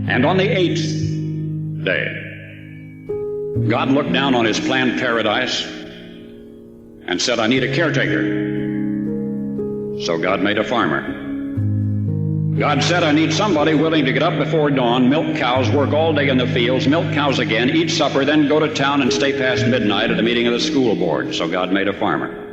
And on the 8th day, God looked down on his planned paradise and said, I need a caretaker. So God made a farmer. God said, I need somebody willing to get up before dawn, milk cows, work all day in the fields, milk cows again, eat supper, then go to town and stay past midnight at a meeting of the school board. So God made a farmer.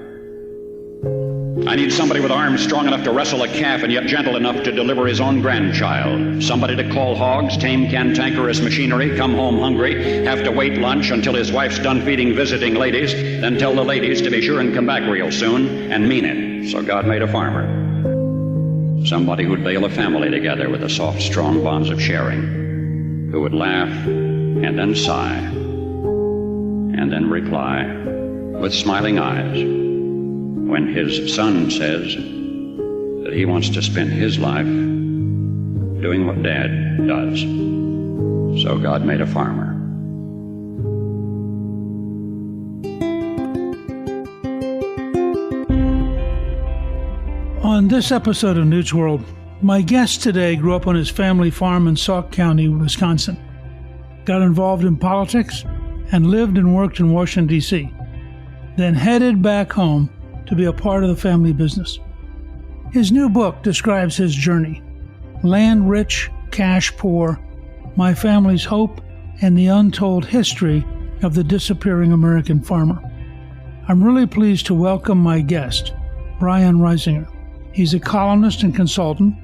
I need somebody with arms strong enough to wrestle a calf and yet gentle enough to deliver his own grandchild. Somebody to call hogs, tame cantankerous machinery, come home hungry, have to wait lunch until his wife's done feeding visiting ladies, then tell the ladies to be sure and come back real soon and mean it. So God made a farmer. Somebody who'd bail a family together with the soft, strong bonds of sharing, who would laugh and then sigh and then reply with smiling eyes when his son says that he wants to spend his life doing what Dad does. So God made a farmer. On this episode of Newt's World, my guest today grew up on his family farm in Sauk County, Wisconsin, got involved in politics, and lived and worked in Washington, D.C., then headed back home to be a part of the family business. His new book describes his journey, Land Rich, Cash Poor, My Family's Hope, and the Untold History of the Disappearing American Farmer. I'm really pleased to welcome my guest, Brian Reisinger. He's a columnist and consultant,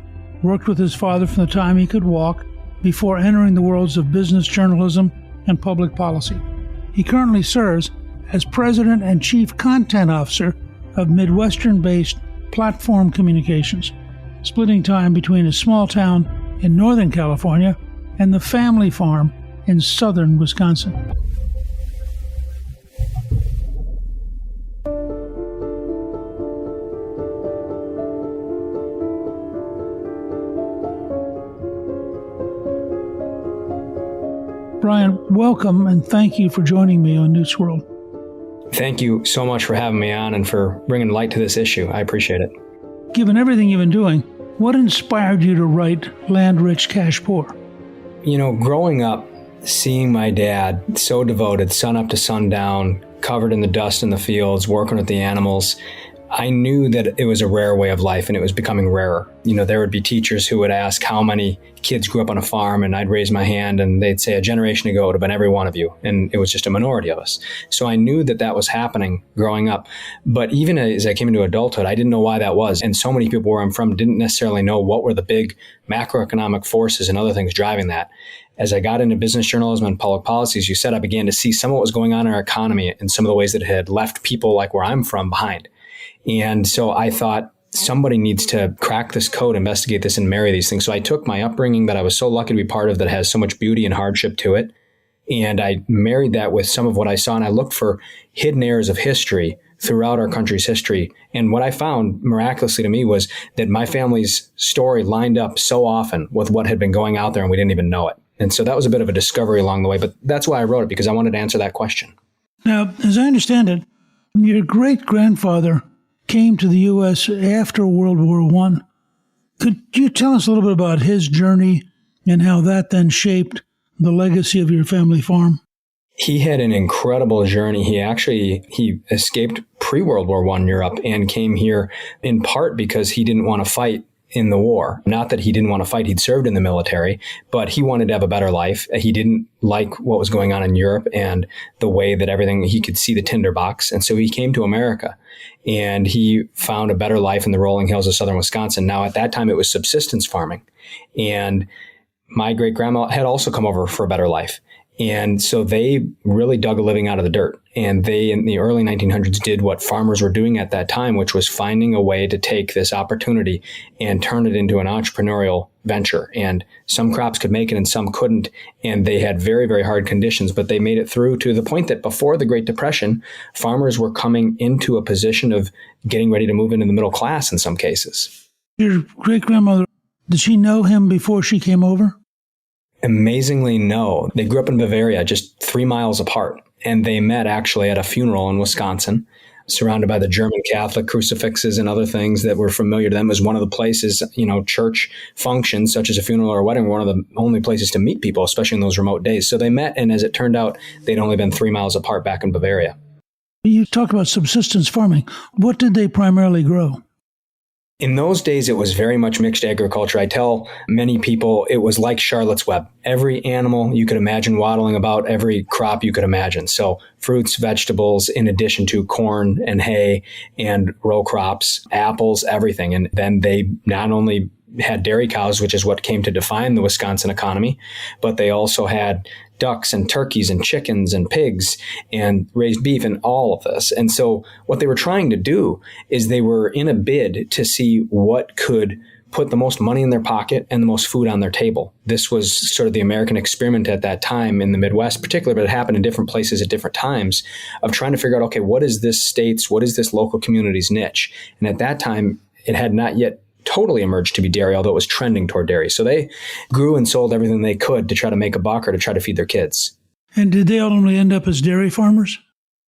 worked with his father from the time he could walk before entering the worlds of business journalism and public policy. He currently serves as President and Chief Content Officer of Midwestern-based Platform Communications, splitting time between a small town in Northern California and the family farm in southern Wisconsin. Brian, welcome and thank you for joining me on Newt's World. Thank you so much for having me on and for bringing light to this issue. I appreciate it. Given everything you've been doing, what inspired you to write Land Rich, Cash Poor? You know, growing up, seeing my dad so devoted, sun up to sundown, covered in the dust in the fields, working with the animals, I knew that it was a rare way of life and it was becoming rarer. You know, there would be teachers who would ask how many kids grew up on a farm, and I'd raise my hand and they'd say a generation ago it would have been every one of you. And it was just a minority of us. So I knew that that was happening growing up. But even as I came into adulthood, I didn't know why that was. And so many people where I'm from didn't necessarily know what were the big macroeconomic forces and other things driving that. As I got into business journalism and public policies, you said I began to see some of what was going on in our economy and some of the ways that it had left people like where I'm from behind. And so I thought somebody needs to crack this code, investigate this, and marry these things. So I took my upbringing that I was so lucky to be part of that has so much beauty and hardship to it, and I married that with some of what I saw, and I looked for hidden areas of history throughout our country's history. And what I found miraculously to me was that my family's story lined up so often with what had been going out there, and we didn't even know it. And so that was a bit of a discovery along the way, but that's why I wrote it, because I wanted to answer that question. Now, as I understand it, your great-grandfather came to the U.S. after World War I. Could you tell us a little bit about his journey and how that then shaped the legacy of your family farm? He had an incredible journey. He escaped pre-World War I in Europe and came here in part because he didn't want to fight in the war. Not that he didn't want to fight. He'd served in the military, but he wanted to have a better life. He didn't like what was going on in Europe and the way that everything, he could see the tinderbox. And so he came to America and he found a better life in the rolling hills of southern Wisconsin. Now, at that time, it was subsistence farming. And my great grandma had also come over for a better life. And so they really dug a living out of the dirt. And they, in the early 1900s, did what farmers were doing at that time, which was finding a way to take this opportunity and turn it into an entrepreneurial venture. And some crops could make it and some couldn't. And they had very, very hard conditions, but they made it through to the point that before the Great Depression, farmers were coming into a position of getting ready to move into the middle class in some cases. Your great-grandmother, did she know him before she came over? Amazingly, no. They grew up in Bavaria, just 3 miles apart. And they met actually at a funeral in Wisconsin. surrounded by the German Catholic crucifixes and other things that were familiar to them. It was one of the places, church functions such as a funeral or a wedding were one of the only places to meet people, especially in those remote days. So they met, and as it turned out, they'd only been 3 miles apart back in Bavaria. You talk about subsistence farming. What did they primarily grow? In those days, it was very much mixed agriculture. I tell many people it was like Charlotte's Web. Every animal you could imagine waddling about, every crop you could imagine. So fruits, vegetables, in addition to corn and hay and row crops, apples, everything. And then they not only had dairy cows, which is what came to define the Wisconsin economy, but they also had ducks and turkeys and chickens and pigs and raised beef and all of this. And so what they were trying to do is they were in a bid to see what could put the most money in their pocket and the most food on their table. This was sort of the American experiment at that time in the Midwest, particularly, but it happened in different places at different times, of trying to figure out, okay, what is this state's, what is this local community's niche? And at that time, it had not yet totally emerged to be dairy, although it was trending toward dairy. So they grew and sold everything they could to try to make a buck or to try to feed their kids. And did they ultimately end up as dairy farmers?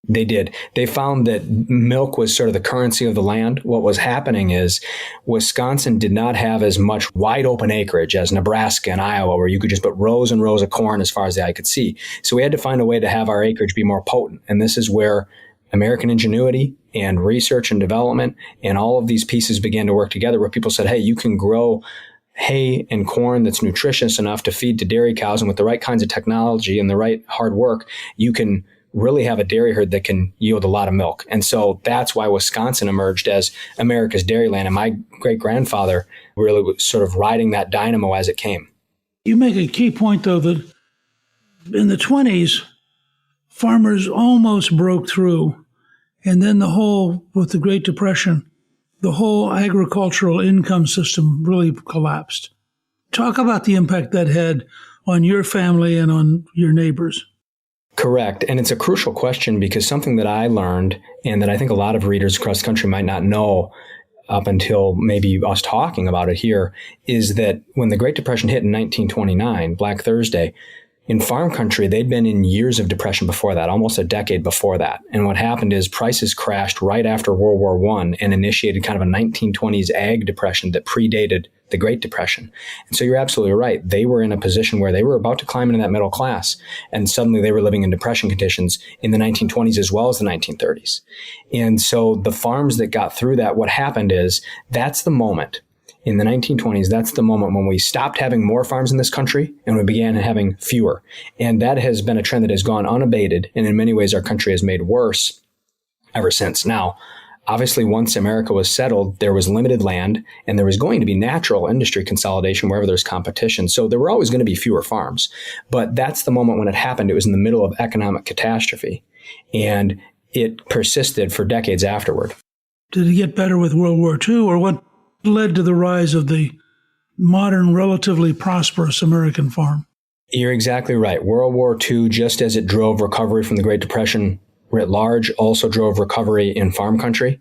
They did. They found that milk was sort of the currency of the land. What was happening is Wisconsin did not have as much wide open acreage as Nebraska and Iowa, where you could just put rows and rows of corn as far as the eye could see. So we had to find a way to have our acreage be more potent. And this is where American ingenuity and research and development and all of these pieces began to work together, where people said, hey, you can grow hay and corn that's nutritious enough to feed to dairy cows. And with the right kinds of technology and the right hard work, you can really have a dairy herd that can yield a lot of milk. And so that's why Wisconsin emerged as America's dairy land. And my great-grandfather really was sort of riding that dynamo as it came. You make a key point, though, that in the 20s, farmers almost broke through. And then with the Great Depression, the whole agricultural income system really collapsed. Talk about the impact that had on your family and on your neighbors. Correct. And it's a crucial question because something that I learned and that I think a lot of readers across the country might not know up until maybe us talking about it here is that when the Great Depression hit in 1929, Black Thursday, in farm country, they'd been in years of depression before that, almost a decade before that. And what happened is prices crashed right after World War I and initiated kind of a 1920s ag depression that predated the Great Depression. And so you're absolutely right. They were in a position where they were about to climb into that middle class, and suddenly they were living in depression conditions in the 1920s as well as the 1930s. And so the farms that got through that, what happened is that's the moment. In the 1920s, that's the moment when we stopped having more farms in this country and we began having fewer. And that has been a trend that has gone unabated. And in many ways, our country has made worse ever since. Now, obviously, once America was settled, there was limited land and there was going to be natural industry consolidation wherever there's competition. So there were always going to be fewer farms. But that's the moment when it happened. It was in the middle of economic catastrophe. And it persisted for decades afterward. Did it get better with World War II, or what led to the rise of the modern, relatively prosperous American farm? You're exactly right. World War II, just as it drove recovery from the Great Depression writ large, also drove recovery in farm country.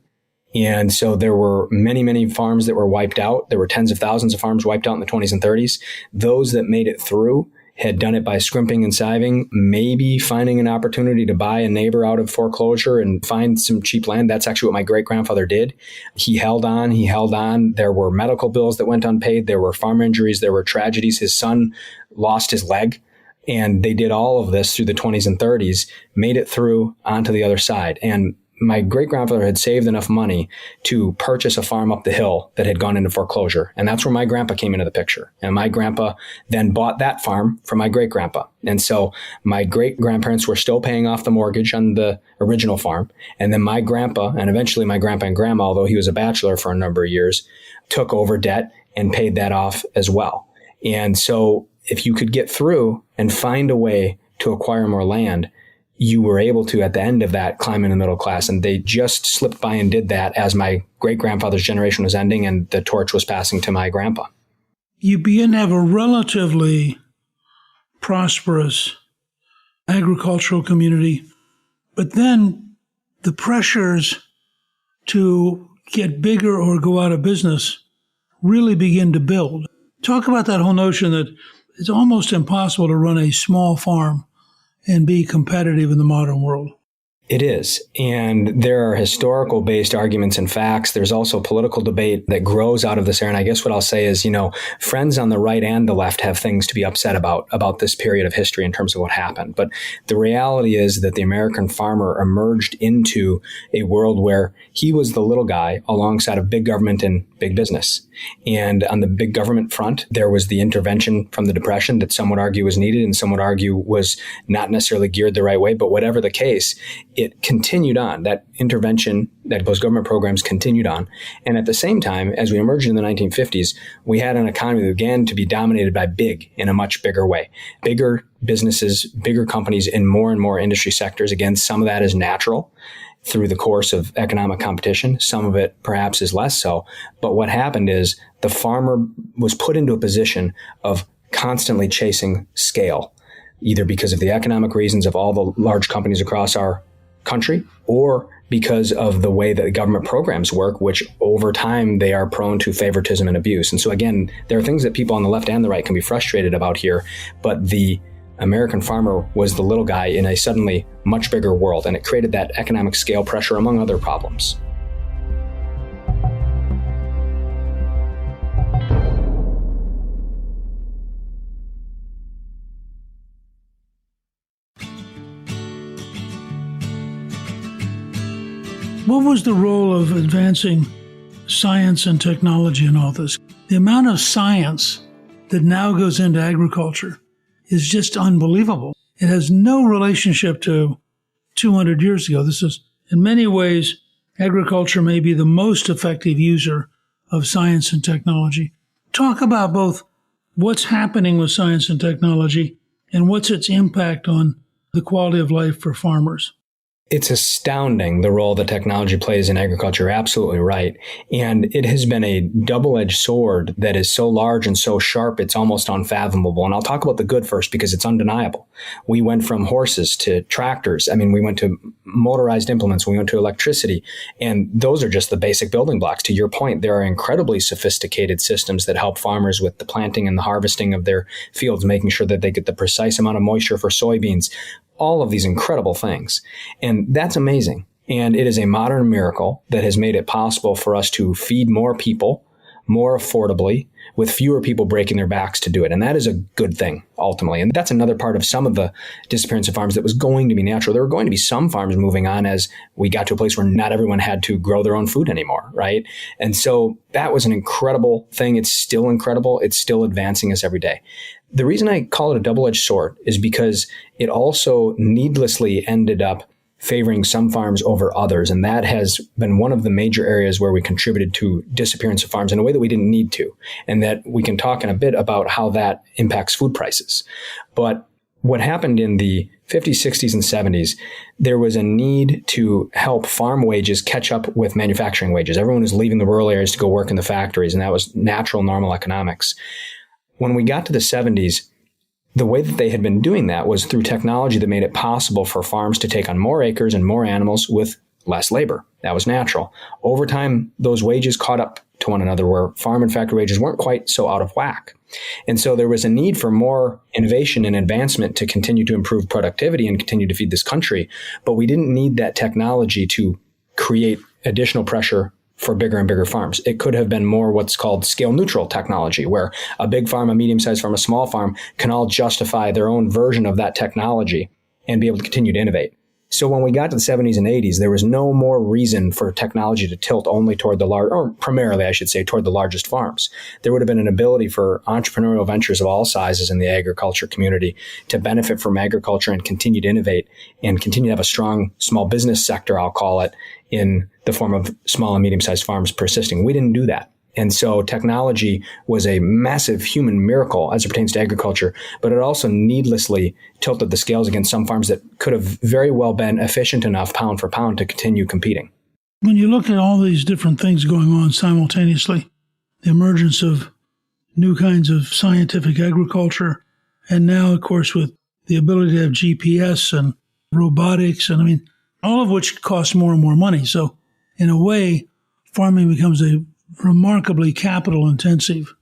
And so there were many, many farms that were wiped out. There were tens of thousands of farms wiped out in the 20s and 30s. Those that made it through had done it by scrimping and siving, maybe finding an opportunity to buy a neighbor out of foreclosure and find some cheap land. That's actually what my great-grandfather did. He held on. There were medical bills that went unpaid. There were farm injuries. There were tragedies. His son lost his leg. And they did all of this through the 20s and 30s, made it through onto the other side. And my great-grandfather had saved enough money to purchase a farm up the hill that had gone into foreclosure. And that's where my grandpa came into the picture. And my grandpa then bought that farm from my great-grandpa. And so my great-grandparents were still paying off the mortgage on the original farm. And then my grandpa, and eventually my grandpa and grandma, although he was a bachelor for a number of years, took over debt and paid that off as well. And so if you could get through and find a way to acquire more land, you were able to, at the end of that, climb in the middle class. And they just slipped by and did that as my great-grandfather's generation was ending and the torch was passing to my grandpa. You begin to have a relatively prosperous agricultural community, but then the pressures to get bigger or go out of business really begin to build. Talk about that whole notion that it's almost impossible to run a small farm and be competitive in the modern world. It is. And there are historical based arguments and facts. There's also political debate that grows out of this era. And I guess what I'll say is, friends on the right and the left have things to be upset about this period of history in terms of what happened. But the reality is that the American farmer emerged into a world where he was the little guy alongside of big government and big business. And on the big government front, there was the intervention from the Depression that some would argue was needed and some would argue was not necessarily geared the right way. But whatever the case, it continued on. That intervention, those government programs continued on. And at the same time, as we emerged in the 1950s, we had an economy that began to be dominated by big in a much bigger way. Bigger businesses, bigger companies in more and more industry sectors. Again, some of that is natural through the course of economic competition. Some of it perhaps is less so. But what happened is the farmer was put into a position of constantly chasing scale, either because of the economic reasons of all the large companies across our country or because of the way that the government programs work, which over time they are prone to favoritism and abuse. And so again, there are things that people on the left and the right can be frustrated about here, but the American farmer was the little guy in a suddenly much bigger world, and it created that economic scale pressure among other problems. What was the role of advancing science and technology in all this? The amount of science that now goes into agriculture is just unbelievable. It has no relationship to 200 years ago. This is, in many ways, agriculture may be the most effective user of science and technology. Talk about both what's happening with science and technology and what's its impact on the quality of life for farmers. It's astounding the role that technology plays in agriculture. You're absolutely right. And it has been a double-edged sword that is so large and so sharp, it's almost unfathomable. And I'll talk about the good first because it's undeniable. We went from horses to tractors. We went to motorized implements. We went to electricity. And those are just the basic building blocks. To your point, there are incredibly sophisticated systems that help farmers with the planting and the harvesting of their fields, making sure that they get the precise amount of moisture for soybeans. All of these incredible things. And that's amazing. And it is a modern miracle that has made it possible for us to feed more people more affordably with fewer people breaking their backs to do it. And that is a good thing, ultimately. And that's another part of some of the disappearance of farms that was going to be natural. There were going to be some farms moving on as we got to a place where not everyone had to grow their own food anymore, right? And so that was an incredible thing. It's still incredible. It's still advancing us every day. The reason I call it a double-edged sword is because it also needlessly ended up favoring some farms over others. And that has been one of the major areas where we contributed to disappearance of farms in a way that we didn't need to. And that we can talk in a bit about how that impacts food prices. But what happened in the 50s, 60s, and 70s, there was a need to help farm wages catch up with manufacturing wages. Everyone was leaving the rural areas to go work in the factories, and that was natural, normal economics. When we got to the 70s, the way that they had been doing that was through technology that made it possible for farms to take on more acres and more animals with less labor. That was natural. Over time, those wages caught up to one another where farm and factory wages weren't quite so out of whack. And so there was a need for more innovation and advancement to continue to improve productivity and continue to feed this country. But we didn't need that technology to create additional pressure for bigger and bigger farms. It could have been more what's called scale neutral technology, where a big farm, a medium-sized farm, a small farm can all justify their own version of that technology and be able to continue to innovate. So when we got to the 70s and 80s, there was no more reason for technology to tilt only toward the large, or primarily, I should say, toward the largest farms. There would have been an ability for entrepreneurial ventures of all sizes in the agriculture community to benefit from agriculture and continue to innovate and continue to have a strong small business sector, I'll call it, in the form of small and medium-sized farms persisting. We didn't do that. And so technology was a massive human miracle as it pertains to agriculture, but it also needlessly tilted the scales against some farms that could have very well been efficient enough pound for pound to continue competing. When you look at all these different things going on simultaneously, the emergence of new kinds of scientific agriculture, and now, of course, with the ability to have GPS and robotics, and all of which costs more and more money. So in a way, farming becomes a remarkably capital-intensive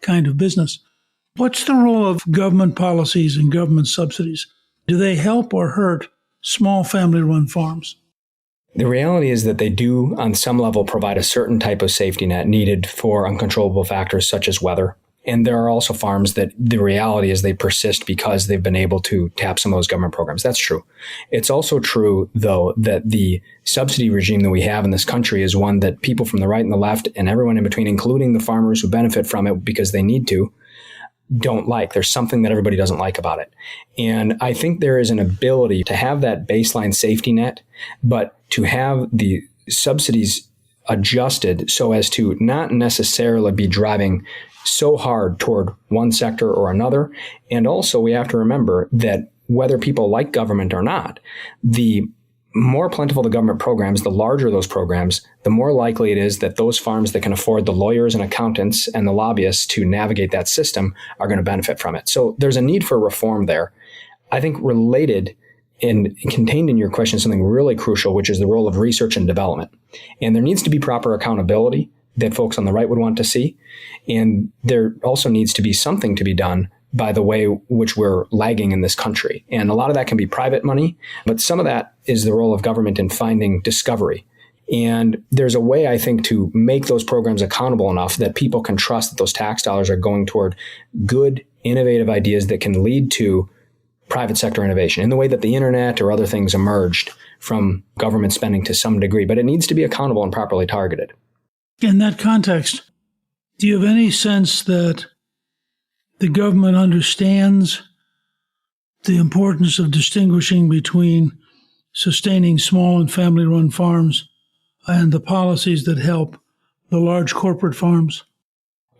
kind of business. What's the role of government policies and government subsidies? Do they help or hurt small family-run farms? The reality is that they do, on some level, provide a certain type of safety net needed for uncontrollable factors such as weather. And there are also farms that the reality is they persist because they've been able to tap some of those government programs. That's true. It's also true, though, that the subsidy regime that we have in this country is one that people from the right and the left and everyone in between, including the farmers who benefit from it because they need to, don't like. There's something that everybody doesn't like about it. And I think there is an ability to have that baseline safety net, but to have the subsidies adjusted so as to not necessarily be driving so hard toward one sector or another. And also we have to remember that whether people like government or not, the more plentiful the government programs, the larger those programs, the more likely it is that those farms that can afford the lawyers and accountants and the lobbyists to navigate that system are going to benefit from it. So there's a need for reform there. I think related and contained in your question is something really crucial, which is the role of research and development. And there needs to be proper accountability that folks on the right would want to see. And there also needs to be something to be done by the way which we're lagging in this country. And a lot of that can be private money, but some of that is the role of government in finding discovery. And there's a way, I think, to make those programs accountable enough that people can trust that those tax dollars are going toward good, innovative ideas that can lead to private sector innovation in the way that the internet or other things emerged from government spending to some degree. But it needs to be accountable and properly targeted. In that context, do you have any sense that the government understands the importance of distinguishing between sustaining small and family-run farms and the policies that help the large corporate farms?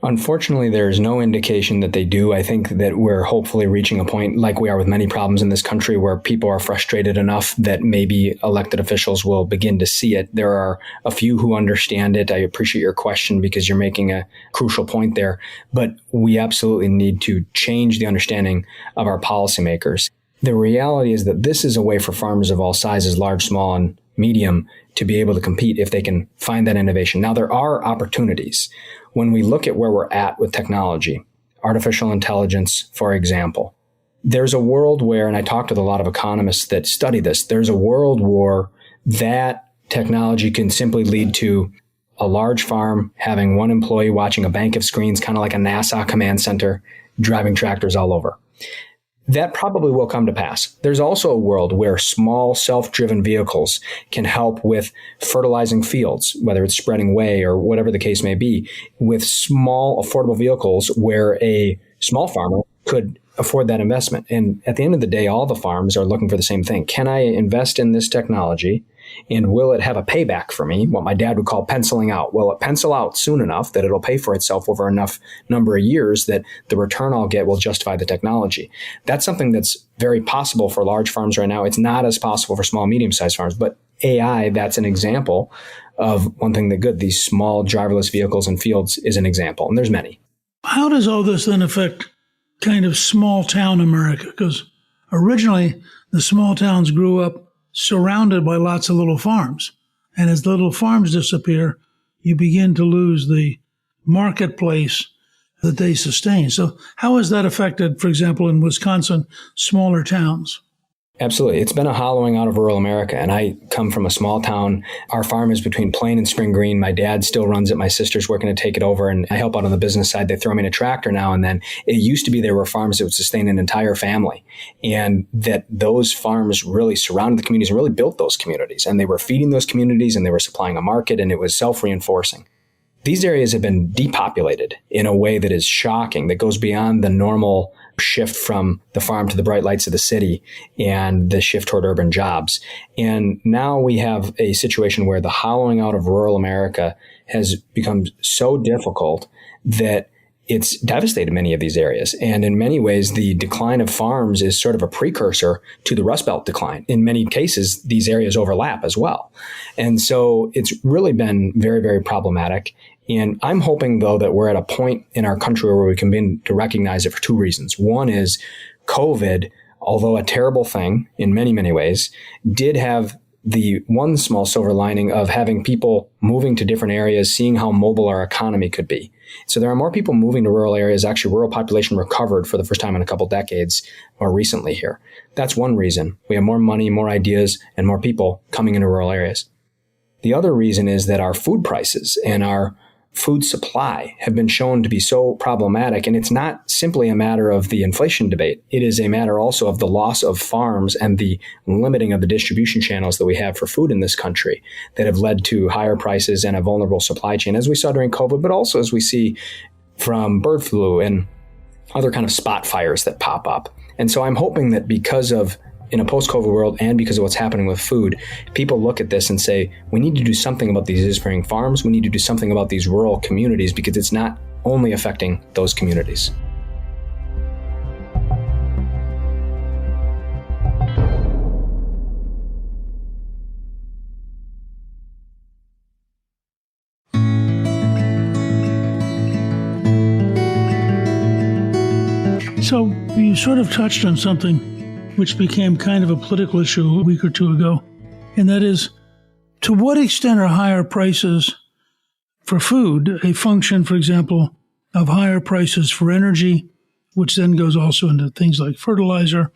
Unfortunately, there is no indication that they do. I think that we're hopefully reaching a point, like we are with many problems in this country, where people are frustrated enough that maybe elected officials will begin to see it. There are a few who understand it. I appreciate your question because you're making a crucial point there. But we absolutely need to change the understanding of our policymakers. The reality is that this is a way for farmers of all sizes, large, small, and medium, to be able to compete if they can find that innovation. Now, there are opportunities. When we look at where we're at with technology, artificial intelligence, for example, there's a world where, and I talked with a lot of economists that study this, there's a world where that technology can simply lead to a large farm having one employee watching a bank of screens, kind of like a NASA command center, driving tractors all over. That probably will come to pass. There's also a world where small self-driven vehicles can help with fertilizing fields, whether it's spreading way or whatever the case may be, with small affordable vehicles where a small farmer could afford that investment. And at the end of the day, all the farms are looking for the same thing. Can I invest in this technology? And will it have a payback for me? What my dad would call penciling out. Will it pencil out soon enough that it'll pay for itself over enough number of years that the return I'll get will justify the technology? That's something that's very possible for large farms right now. It's not as possible for small, medium-sized farms. But AI, that's an example of one thing that good. These small driverless vehicles in fields is an example. And there's many. How does all this then affect kind of small town America? Because originally the small towns grew up surrounded by lots of little farms. And as the little farms disappear, you begin to lose the marketplace that they sustain. So how has that affected, for example, in Wisconsin, smaller towns? Absolutely. It's been a hollowing out of rural America. And I come from a small town. Our farm is between Plain and Spring Green. My dad still runs it. My sister's working to take it over. And I help out on the business side. They throw me in a tractor now and then. It used to be there were farms that would sustain an entire family. And that those farms really surrounded the communities and really built those communities. And they were feeding those communities and they were supplying a market and it was self-reinforcing. These areas have been depopulated in a way that is shocking, that goes beyond the normal shift from the farm to the bright lights of the city and the shift toward urban jobs. And now we have a situation where the hollowing out of rural America has become so difficult that it's devastated many of these areas. And in many ways, the decline of farms is sort of a precursor to the Rust Belt decline. In many cases, these areas overlap as well. And so it's really been very, very problematic. And I'm hoping, though, that we're at a point in our country where we can begin to recognize it for two reasons. One is COVID, although a terrible thing in many, many ways, did have the one small silver lining of having people moving to different areas, seeing how mobile our economy could be. So there are more people moving to rural areas. Actually, rural population recovered for the first time in a couple decades more recently here. That's one reason. We have more money, more ideas, and more people coming into rural areas. The other reason is that our food prices and our food supply have been shown to be so problematic. And it's not simply a matter of the inflation debate. It is a matter also of the loss of farms and the limiting of the distribution channels that we have for food in this country that have led to higher prices and a vulnerable supply chain, as we saw during COVID, but also as we see from bird flu and other kind of spot fires that pop up. And so I'm hoping that because of in a post-COVID world and because of what's happening with food, people look at this and say, we need to do something about these disappearing farms. We need to do something about these rural communities because it's not only affecting those communities. So you sort of touched on something which became kind of a political issue a week or two ago, and that is, to what extent are higher prices for food a function, for example, of higher prices for energy, which then goes also into things like fertilizer,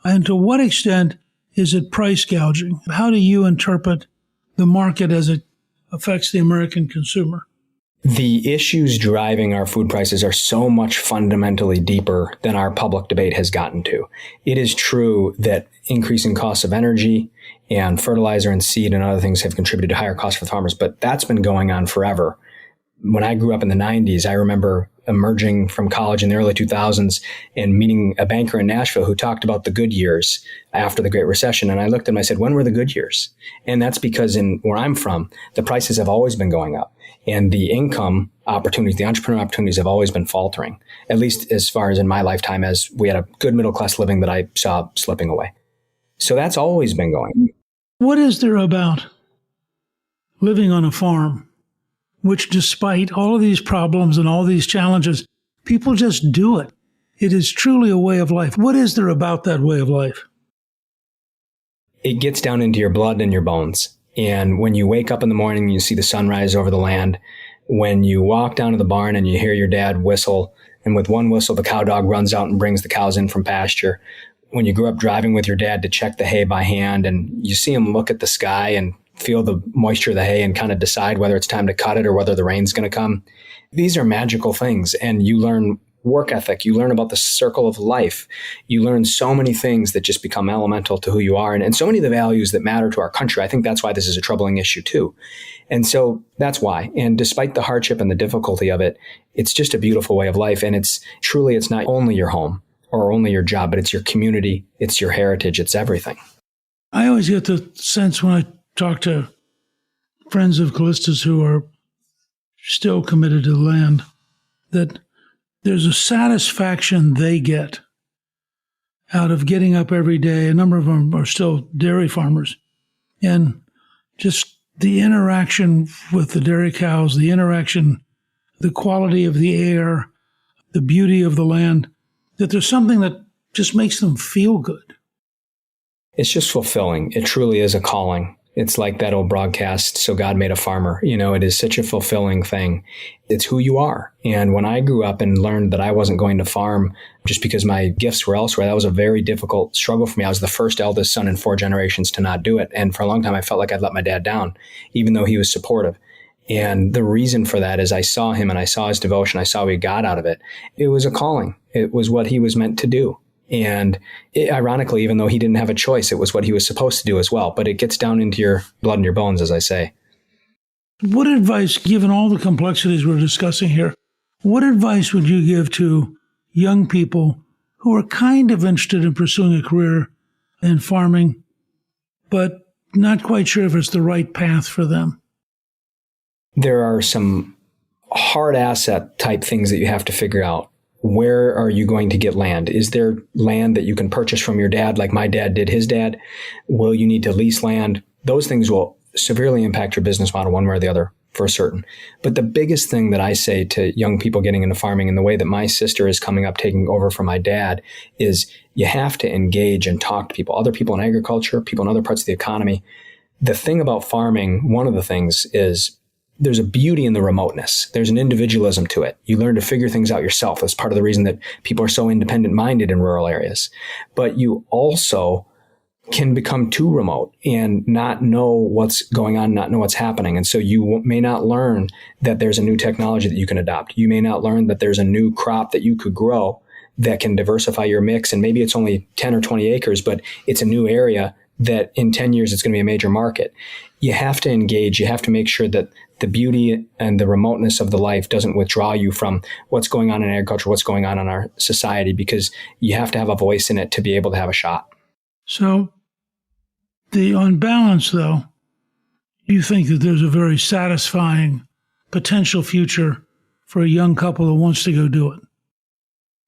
and to what extent is it price gouging? How do you interpret the market as it affects the American consumer? The issues driving our food prices are so much fundamentally deeper than our public debate has gotten to. It is true that increasing costs of energy and fertilizer and seed and other things have contributed to higher costs for farmers, but that's been going on forever. When I grew up in the 90s, I remember emerging from college in the early 2000s and meeting a banker in Nashville who talked about the good years after the Great Recession. And I looked at him and I said, when were the good years? And that's because in where I'm from, the prices have always been going up. And the income opportunities, the entrepreneurial opportunities have always been faltering, at least as far as in my lifetime, as we had a good middle class living that I saw slipping away. So that's always been going. What is there about living on a farm, which despite all of these problems and all these challenges, people just do it? It is truly a way of life. What is there about that way of life? It gets down into your blood and your bones. And when you wake up in the morning, you see the sunrise over the land. When you walk down to the barn and you hear your dad whistle, and with one whistle, the cow dog runs out and brings the cows in from pasture. When you grew up driving with your dad to check the hay by hand and you see him look at the sky and feel the moisture of the hay and kind of decide whether it's time to cut it or whether the rain's going to come. These are magical things. And you learn work ethic. You learn about the circle of life. You learn so many things that just become elemental to who you are and so many of the values that matter to our country. I think that's why this is a troubling issue too. And so that's why. And despite the hardship and the difficulty of it, it's just a beautiful way of life. And it's not only your home or only your job, but it's your community. It's your heritage. It's everything. I always get the sense when I talk to friends of Callista's who are still committed to the land that there's a satisfaction they get out of getting up every day. A number of them are still dairy farmers. And just the interaction with the dairy cows, the interaction, the quality of the air, the beauty of the land, that there's something that just makes them feel good. It's just fulfilling. It truly is a calling. It's like that old broadcast, So God Made a Farmer. You know, it is such a fulfilling thing. It's who you are. And when I grew up and learned that I wasn't going to farm just because my gifts were elsewhere, that was a very difficult struggle for me. I was the first eldest son in 4 generations to not do it. And for a long time, I felt like I'd let my dad down, even though he was supportive. And the reason for that is I saw him and I saw his devotion. I saw what he got out of it. It was a calling. It was what he was meant to do. And ironically, even though he didn't have a choice, it was what he was supposed to do as well. But it gets down into your blood and your bones, as I say. What advice, given all the complexities we're discussing here, what advice would you give to young people who are kind of interested in pursuing a career in farming, but not quite sure if it's the right path for them? There are some hard asset type things that you have to figure out. Where are you going to get land? Is there land that you can purchase from your dad, like my dad did his dad? Will you need to lease land? Those things will severely impact your business model one way or the other, for certain. But the biggest thing that I say to young people getting into farming, and the way that my sister is coming up, taking over from my dad, is you have to engage and talk to people, other people in agriculture, people in other parts of the economy. The thing about farming, one of the things is there's a beauty in the remoteness. There's an individualism to it. You learn to figure things out yourself. That's part of the reason that people are so independent minded in rural areas. But you also can become too remote and not know what's going on, not know what's happening. And so you may not learn that there's a new technology that you can adopt. You may not learn that there's a new crop that you could grow that can diversify your mix. And maybe it's only 10 or 20 acres, but it's a new area that in 10 years, it's going to be a major market. You have to engage. You have to make sure that the beauty and the remoteness of the life doesn't withdraw you from what's going on in agriculture, what's going on in our society, because you have to have a voice in it to be able to have a shot. So, on balance, though, you think that there's a very satisfying potential future for a young couple that wants to go do it?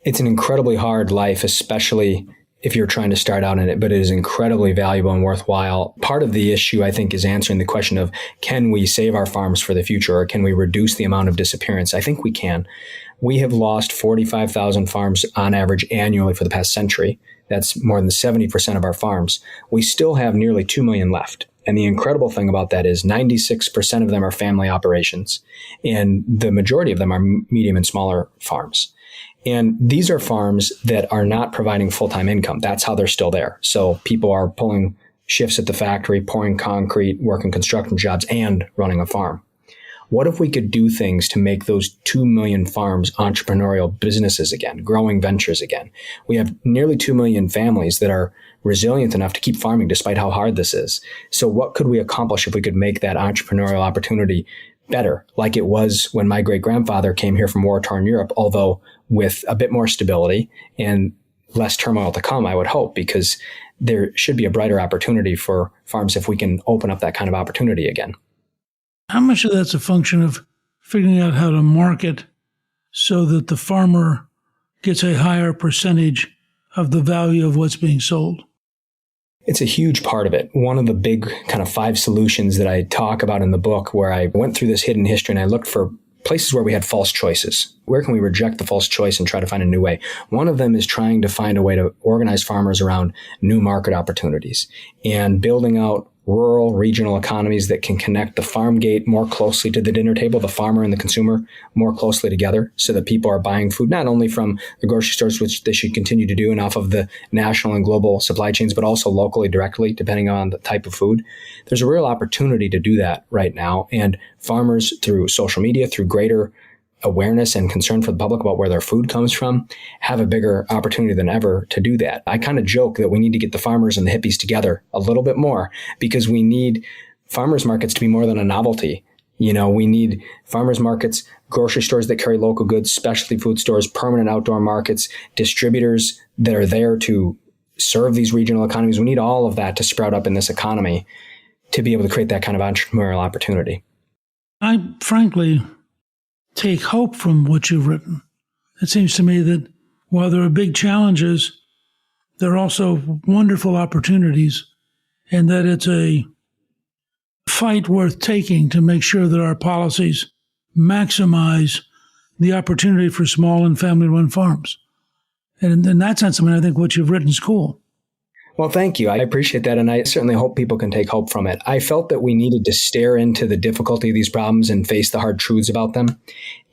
It's an incredibly hard life, especially if you're trying to start out in it, but it is incredibly valuable and worthwhile. Part of the issue, I think, is answering the question of, can we save our farms for the future, or can we reduce the amount of disappearance? I think we can. We have lost 45,000 farms on average annually for the past century. That's more than 70% of our farms. We still have nearly 2 million left. And the incredible thing about that is 96% of them are family operations, and the majority of them are medium and smaller farms. And these are farms that are not providing full-time income. That's how they're still there. So people are pulling shifts at the factory, pouring concrete, working construction jobs, and running a farm. What if we could do things to make those 2 million farms entrepreneurial businesses again, growing ventures again? We have nearly 2 million families that are resilient enough to keep farming despite how hard this is. So what could we accomplish if we could make that entrepreneurial opportunity better, like it was when my great-grandfather came here from war-torn Europe, although with a bit more stability and less turmoil to come, I would hope, because there should be a brighter opportunity for farms if we can open up that kind of opportunity again. How much of that's a function of figuring out how to market so that the farmer gets a higher percentage of the value of what's being sold? It's a huge part of it. One of the big kind of 5 solutions that I talk about in the book, where I went through this hidden history and I looked for places where we had false choices. Where can we reject the false choice and try to find a new way? One of them is trying to find a way to organize farmers around new market opportunities and building out rural, regional economies that can connect the farm gate more closely to the dinner table, the farmer and the consumer more closely together, so that people are buying food not only from the grocery stores, which they should continue to do, and off of the national and global supply chains, but also locally directly, depending on the type of food. There's a real opportunity to do that right now. And farmers, through social media, through greater awareness and concern for the public about where their food comes from, have a bigger opportunity than ever to do that. I kind of joke that we need to get the farmers and the hippies together a little bit more, because we need farmers markets to be more than a novelty. You know, we need farmers markets, grocery stores that carry local goods, specialty food stores, permanent outdoor markets, distributors that are there to serve these regional economies. We need all of that to sprout up in this economy to be able to create that kind of entrepreneurial opportunity. I frankly take hope from what you've written. It seems to me that while there are big challenges, there are also wonderful opportunities, and that it's a fight worth taking to make sure that our policies maximize the opportunity for small and family-run farms. And in that sense, I mean, I think what you've written is cool. Well, thank you. I appreciate that, and I certainly hope people can take hope from it. I felt that we needed to stare into the difficulty of these problems and face the hard truths about them.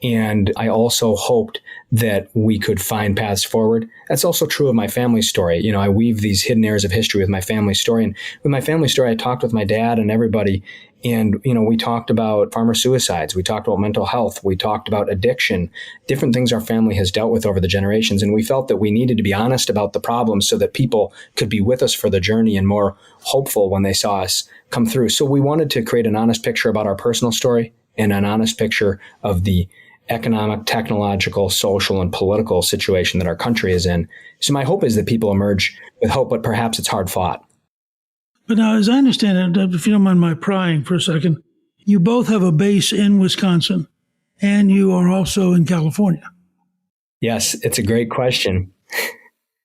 And I also hoped that we could find paths forward. That's also true of my family story. You know, I weave these hidden areas of history with my family story. And with my family story, I talked with my dad and everybody. And, you know, we talked about farmer suicides. We talked about mental health. We talked about addiction, different things our family has dealt with over the generations. And we felt that we needed to be honest about the problems so that people could be with us for the journey and more hopeful when they saw us come through. So we wanted to create an honest picture about our personal story and an honest picture of the economic, technological, social, and political situation that our country is in. So my hope is that people emerge with hope, but perhaps it's hard fought. But now, as I understand it, if you don't mind my prying for a second, you both have a base in Wisconsin, and you are also in California. Yes, it's a great question.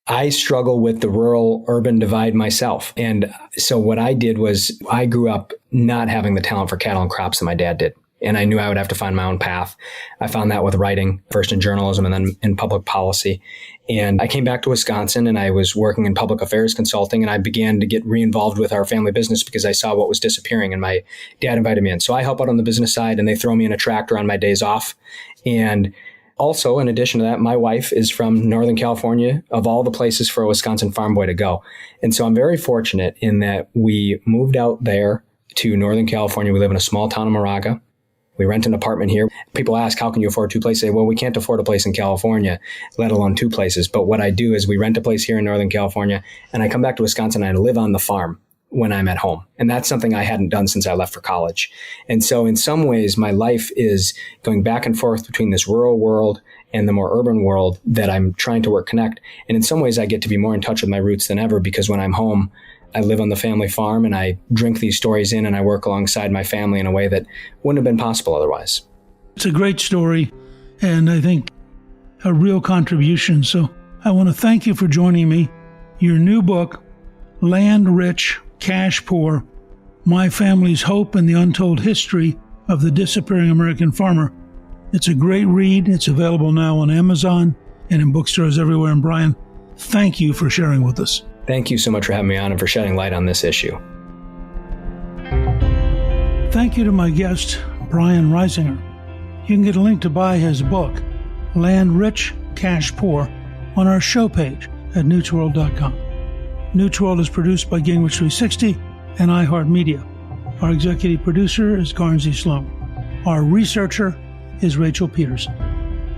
I struggle with the rural-urban divide myself. And so what I did was I grew up not having the talent for cattle and crops that my dad did. and I knew I would have to find my own path. I found that with writing, first in journalism and then in public policy. And I came back to Wisconsin and I was working in public affairs consulting, and I began to get re-involved with our family business because I saw what was disappearing, and my dad invited me in. So I help out on the business side, and they throw me in a tractor on my days off. And also, in addition to that, my wife is from Northern California, of all the places for a Wisconsin farm boy to go. And so I'm very fortunate in that we moved out there to Northern California. We live in a small town of Moraga. We rent an apartment here. People ask, how can you afford two places? I say, well, we can't afford a place in California, let alone two places. But what I do is we rent a place here in Northern California, and I come back to Wisconsin and I live on the farm when I'm at home. And that's something I hadn't done since I left for college. And so in some ways, my life is going back and forth between this rural world and the more urban world that I'm trying to connect. And in some ways, I get to be more in touch with my roots than ever, because when I'm home, I live on the family farm and I drink these stories in and I work alongside my family in a way that wouldn't have been possible otherwise. It's a great story, and I think a real contribution. So I want to thank you for joining me. Your new book, Land Rich, Cash Poor, My Family's Hope and the Untold History of the Disappearing American Farmer. It's a great read. It's available now on Amazon and in bookstores everywhere. And Brian, thank you for sharing with us. Thank you so much for having me on and for shedding light on this issue. Thank you to my guest, Brian Reisinger. You can get a link to buy his book, Land Rich, Cash Poor, on our show page at newtsworld.com. Newt's World is produced by Gingrich 360 and iHeartMedia. Our executive producer is Garnsey Sloan. Our researcher is Rachel Peterson.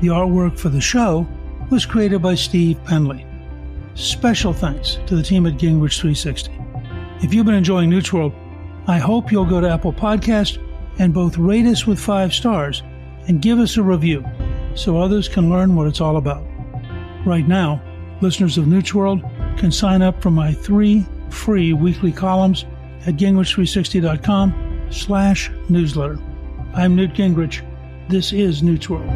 The artwork for the show was created by Steve Penley. Special thanks to the team at Gingrich 360. If you've been enjoying Newt's World, I hope you'll go to Apple Podcast and both rate us with 5 stars and give us a review so others can learn what it's all about. Right now, listeners of Newt's World can sign up for my 3 free weekly columns at gingrich360.com/newsletter. I'm Newt Gingrich. This is Newt's World.